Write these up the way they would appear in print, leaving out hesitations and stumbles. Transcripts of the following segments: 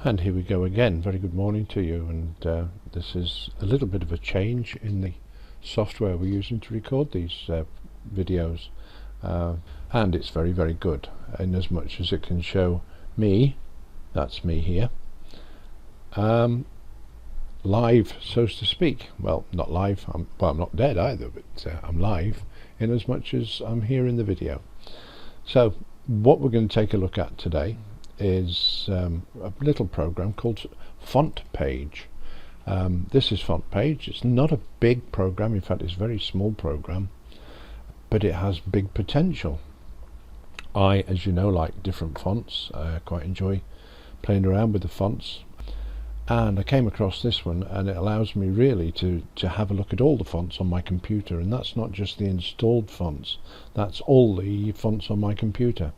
And here we go again. Very good morning to you, and this is a little bit of a change in the software we're using to record these videos, and it's very good in as much as it can show me, that's me here, live, so to speak. Well, not live, I'm not dead either, but I'm live in as much as I'm here in the video. So what we're going to take a look at today is a little program called FontPage. This is FontPage. It's not a big program, in fact it's a very small program, but it has big potential. I, as you know, like different fonts. I quite enjoy playing around with the fonts, and I came across this one, and it allows me really to have a look at all the fonts on my computer, and that's not just the installed fonts, that's all the fonts on my computer,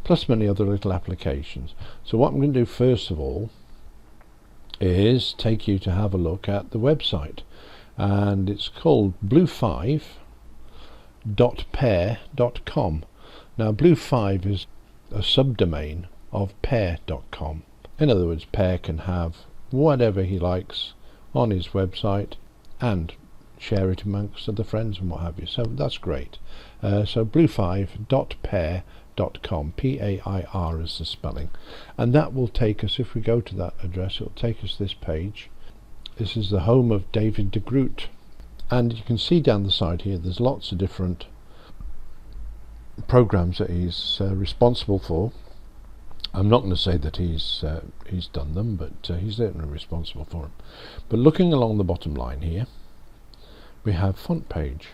plus many other little applications. So what I'm going to do first of all is take you to have a look at the website, and it's called blue5.pair.com. Now blue5 is a subdomain of pair.com. In other words, Pair can have whatever he likes on his website and share it amongst other friends and what have you, so that's great. So blue5.pair.com, P-A-I-R is the spelling, and that will take us, if we go to that address, it will take us this page. This is the home of David de Groot, and you can see down the side here there's lots of different programs that he's responsible for. I'm not going to say that he's done them, but he's certainly responsible for them. But looking along the bottom line here, we have FontPage,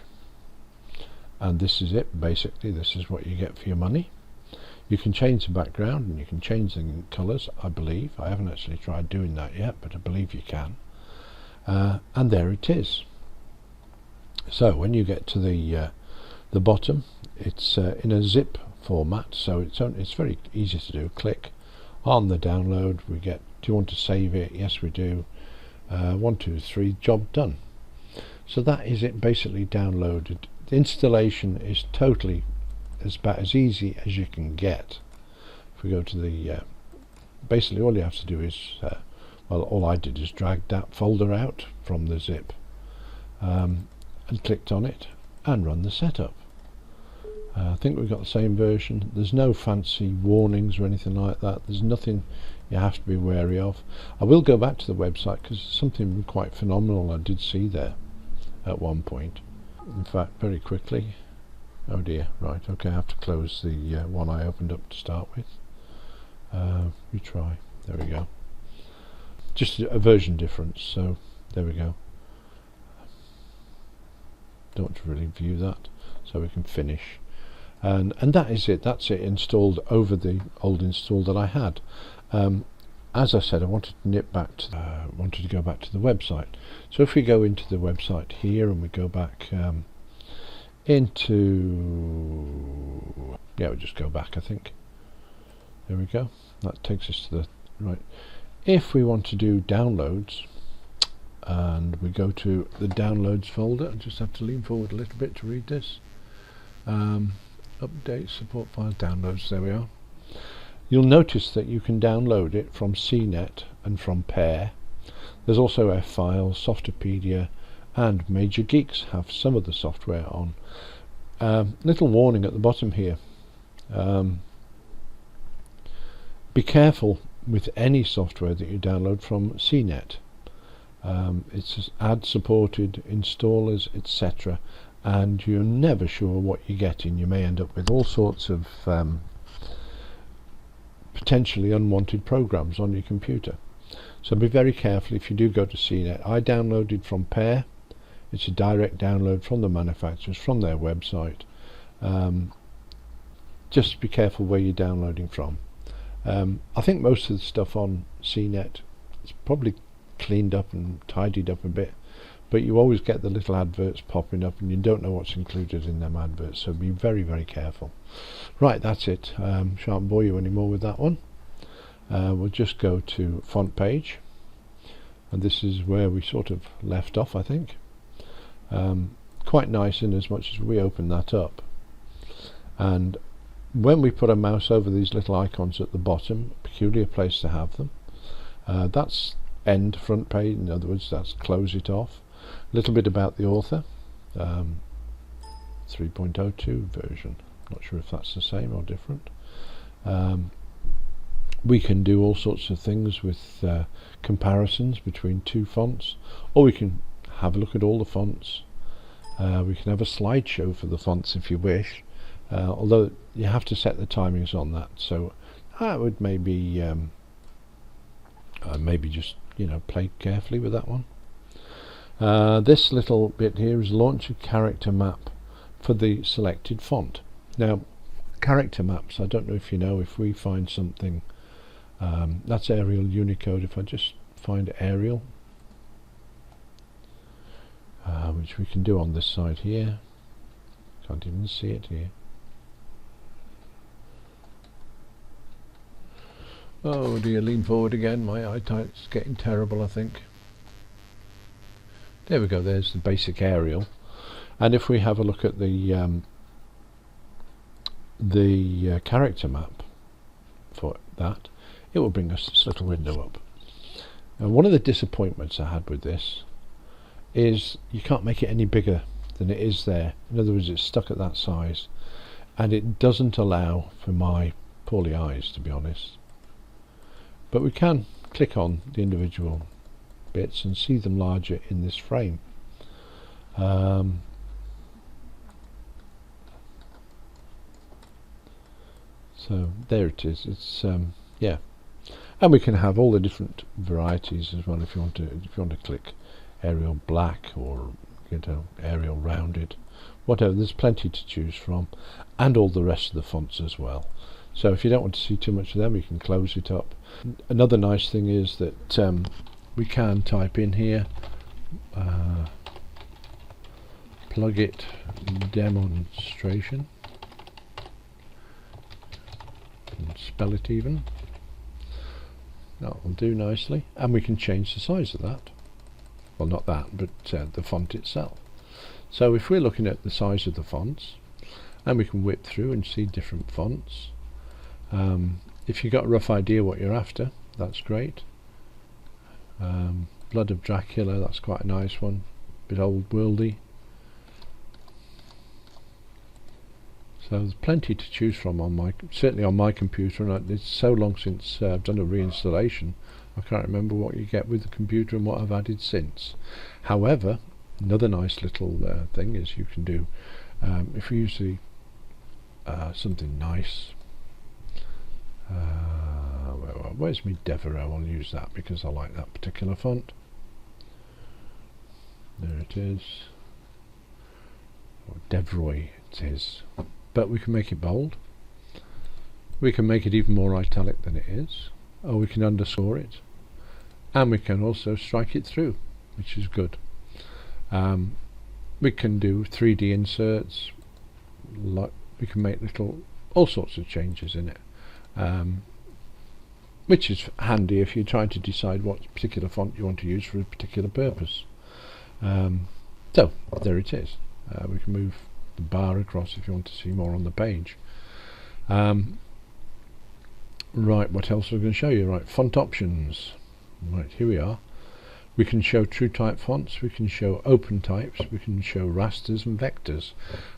and this is it. Basically, this is what you get for your money. You can change the background and you can change the colours, I believe. I haven't actually tried doing that yet, but I believe you can. And there it is. So when you get to the bottom, it's in a zip format, so it's very easy to do. Click on the download. We get, do you want to save it? Yes, we do. 1, 2, 3, job done. So that is it, basically downloaded. The installation is totally about as easy as you can get. If we go to the basically all you have to do is well, all I did is drag that folder out from the zip, and clicked on it and run the setup. I think we've got the same version. There's no fancy warnings or anything like that. There's nothing you have to be wary of. I will go back to the website because it's something quite phenomenal I did see there at one point. In fact, very quickly. Oh dear, right, okay, I have to close the one I opened up to start with. Retry, there we go. Just a version difference, so there we go. Don't want to really view that, so we can finish. And that is it, that's it installed over the old install that I had. As I said, I wanted to nip back to wanted to go back to the website. So if we go into the website here and we go back into, yeah, we'll just go back, I think. There we go. That takes us to the right. If we want to do downloads, and we go to the downloads folder, I just have to lean forward a little bit to read this. Update support file downloads, there we are. You'll notice that you can download it from CNET and from Pair. There's also F-Files, Softopedia, and Major Geeks have some of the software on. Little warning at the bottom here. Be careful with any software that you download from CNET. It's ad supported, installers, etc., and you're never sure what you're getting. You may end up with all sorts of potentially unwanted programs on your computer. So be very careful if you do go to CNET. I downloaded from Pair. It's a direct download from the manufacturers, from their website. Just be careful where you're downloading from. I think most of the stuff on CNET is probably cleaned up and tidied up a bit, but you always get the little adverts popping up and you don't know what's included in them adverts, so be very careful. Right, that's it. Shan't bore you anymore with that one. We'll just go to FontPage, and this is where we sort of left off, I think. Quite nice in as much as we open that up, and when we put a mouse over these little icons at the bottom, peculiar place to have them, That's end front page, in other words that's close it off. A little bit about the author, 3.02 version, not sure if that's the same or different. We can do all sorts of things with comparisons between two fonts, or we can have a look at all the fonts. We can have a slideshow for the fonts if you wish, although you have to set the timings on that, so I would maybe just play carefully with that one. This little bit here is launch a character map for the selected font. Now character maps, I don't know if you know, if we find something, that's Arial Unicode. If I just find Arial, which we can do on this side here, can't even see it here. Oh dear, lean forward again, my eyesight's getting terrible I think. There we go, there's the basic Arial. And if we have a look at the character map for that, it will bring us this little window up. Now one of the disappointments I had with this is you can't make it any bigger than it is there. In other words, it's stuck at that size, and it doesn't allow for my poorly eyes, to be honest. But we can click on the individual bits and see them larger in this frame. So there it is. It's yeah, and we can have all the different varieties as well. If you want to click Arial Black or Arial Rounded, whatever. There's plenty to choose from, and all the rest of the fonts as well. So if you don't want to see too much of them, you can close it up. Another nice thing is that we can type in here plugit demonstration and spell it even. That will do nicely, and we can change the size of that. Well, not that, but the font itself. So if we're looking at the size of the fonts, and we can whip through and see different fonts. If you've got a rough idea what you're after, that's great. Blood of Dracula, that's quite a nice one, a bit old worldy. So there's plenty to choose from on certainly on my computer, and it's so long since I've done a reinstallation, I can't remember what you get with the computer and what I've added since. However, another nice little thing is you can do, if you use something nice, where's my Devereaux? I'll use that because I like that particular font. There it is. Or Devroy it is. But we can make it bold. We can make it even more italic than it is. Or we can underscore it. And we can also strike it through, which is good. We can do 3D inserts. We can make all sorts of changes in it. Which is handy if you're trying to decide what particular font you want to use for a particular purpose. So there it is. We can move the bar across if you want to see more on the page. Right, what else are we going to show you? Right, font options. Right, here we are. We can show true type fonts, we can show open types, we can show rasters and vectors.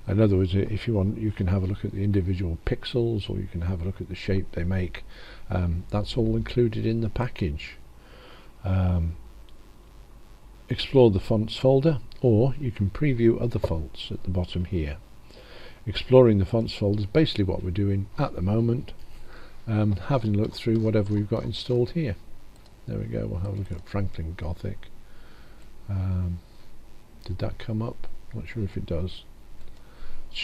In other words, if you want, you can have a look at the individual pixels, or you can have a look at the shape they make. That's all included in the package. Explore the fonts folder, or you can preview other fonts at the bottom here. Exploring the fonts folder is basically what we're doing at the moment, having a look through whatever we've got installed here. There we go, we'll have a look at Franklin Gothic. Did that come up? Not sure if it does.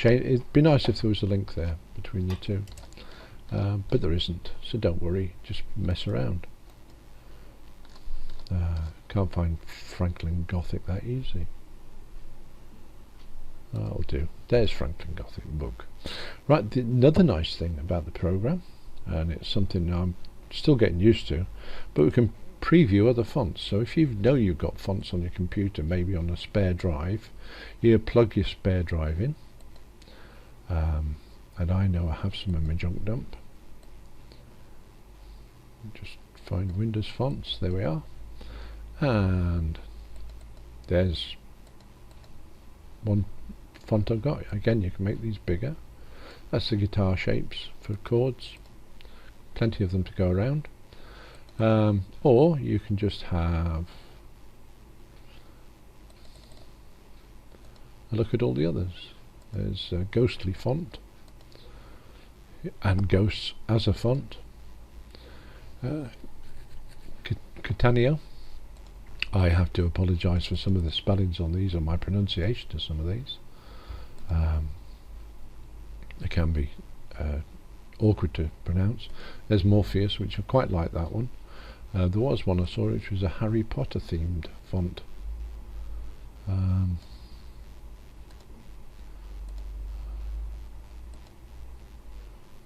It'd be nice if there was a link there between the two, but there isn't, so don't worry, just mess around. Can't find Franklin Gothic that easy. That'll do. There's Franklin Gothic book. Right, another nice thing about the program, and it's something I'm still getting used to, but we can preview other fonts. So if you know you've got fonts on your computer, maybe on a spare drive, you plug your spare drive in, and I know I have some in my junk dump. Just find Windows fonts, there we are, and there's one font I've got. Again, you can make these bigger. That's the guitar shapes for chords, plenty of them to go around. Or you can just have a look at all the others. There's a Ghostly font and Ghosts as a font. Catania. I have to apologise for some of the spellings on these, or my pronunciation of some of these. They can be awkward to pronounce. There's Morpheus, which I quite like that one. There was one I saw which was a Harry Potter themed font.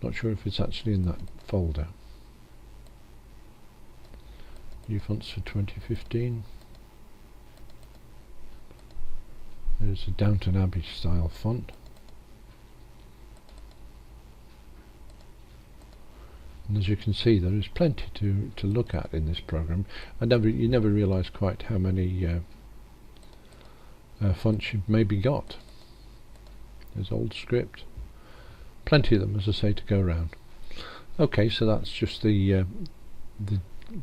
Not sure if it's actually in that folder. New fonts for 2015. There's a Downton Abbey style font. And as you can see, there is plenty to look at in this program. You never realise quite how many fonts you've maybe got. There's Old Script. Plenty of them, as I say, to go around. Okay, so that's just the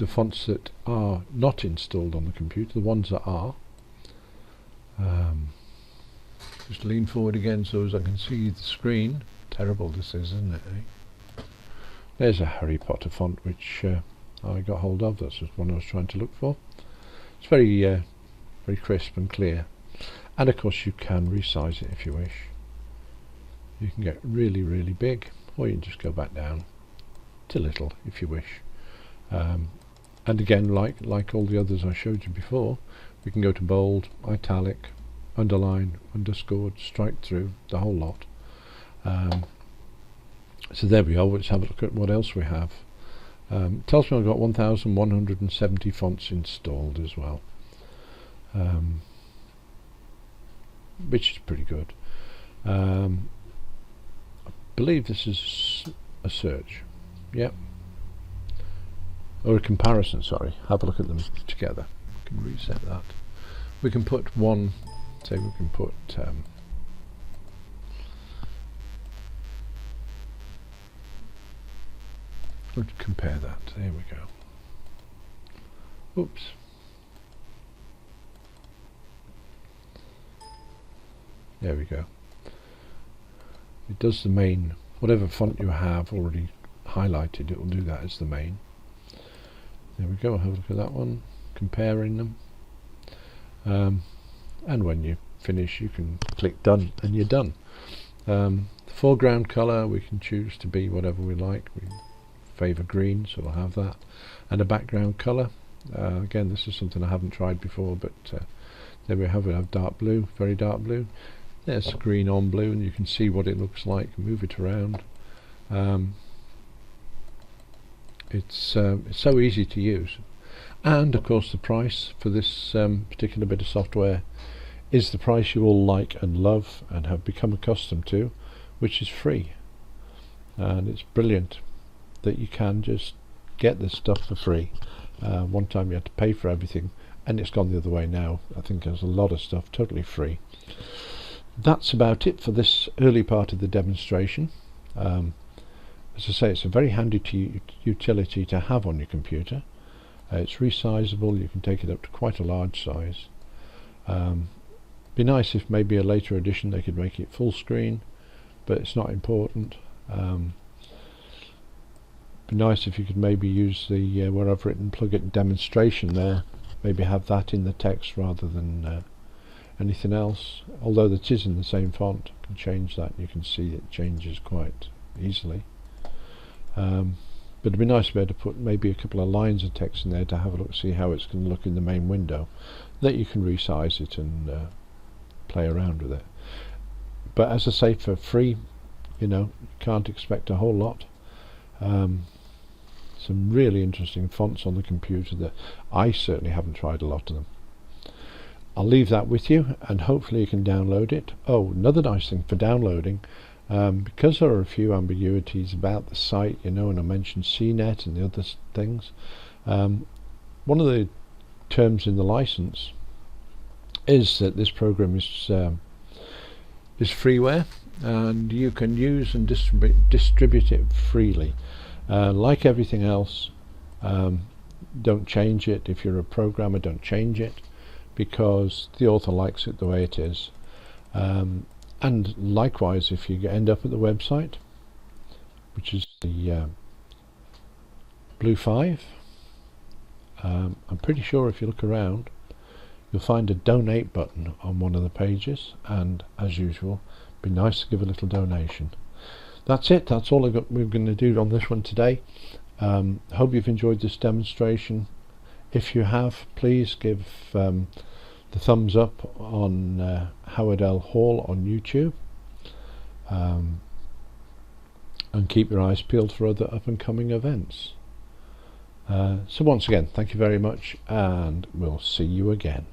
fonts that are not installed on the computer. The ones that are. Just lean forward again so as I can see the screen. Terrible this is, isn't it? Eh? There's a Harry Potter font which I got hold of. That's just one I was trying to look for. It's very very crisp and clear. And of course you can resize it if you wish. You can get really, really big, or you can just go back down to little if you wish. And again, like all the others I showed you before, we can go to bold, italic, underline, underscored, strike through, the whole lot. So there we are. Let's have a look at what else we have. It tells me I've got 1,170 fonts installed as well, which is pretty good. I believe this is a search. Yep. Or a comparison, sorry. Have a look at them together. We can reset that. We can put one, say we can put let's compare that. There we go. Oops. There we go. It does the main, whatever font you have already highlighted, it will do that as the main. There we go. Have a look at that one, comparing them. And when you finish, you can click done and you're done. The foreground colour we can choose to be whatever we like. We favour green, so we'll have that. And a background colour. Again, this is something I haven't tried before, but there we have it. I have dark blue, very dark blue. There's green on blue, and you can see what it looks like. Move it around. It's so easy to use. And of course the price for this particular bit of software is the price you all like and love and have become accustomed to, which is free. And it's brilliant that you can just get this stuff for free. One time you had to pay for everything, and it's gone the other way now. I think there's a lot of stuff totally free. That's about it for this early part of the demonstration. As I say, it's a very handy utility to have on your computer. It's resizable. You can take it up to quite a large size. Be nice if maybe a later edition they could make it full screen, but it's not important. Be nice if you could maybe use the where I've written plugin demonstration there, maybe have that in the text rather than anything else, although it is in the same font. You can change that. You can see it changes quite easily. But it'd be nice to be able to put maybe a couple of lines of text in there to have a look, see how it's going to look in the main window, that you can resize it and play around with it. But as I say, for free, you can't expect a whole lot. Some really interesting fonts on the computer that I certainly haven't tried a lot of them. I'll leave that with you, and hopefully you can download it. Oh, another nice thing for downloading, because there are a few ambiguities about the site, and I mentioned CNET and the other things, One of the terms in the license is that this program is freeware, and you can use and distribute it freely. Like everything else, don't change it. If you're a programmer, don't change it, because the author likes it the way it is. And likewise, if you end up at the website, which is the Blue 5, I'm pretty sure if you look around, you'll find a donate button on one of the pages, and as usual, be nice to give a little donation. That's it. That's all we're going to do on this one today. Hope you've enjoyed this demonstration. If you have, please give the thumbs up on Howard L. Hall on YouTube, and keep your eyes peeled for other up-and-coming events. So once again, thank you very much, and we'll see you again.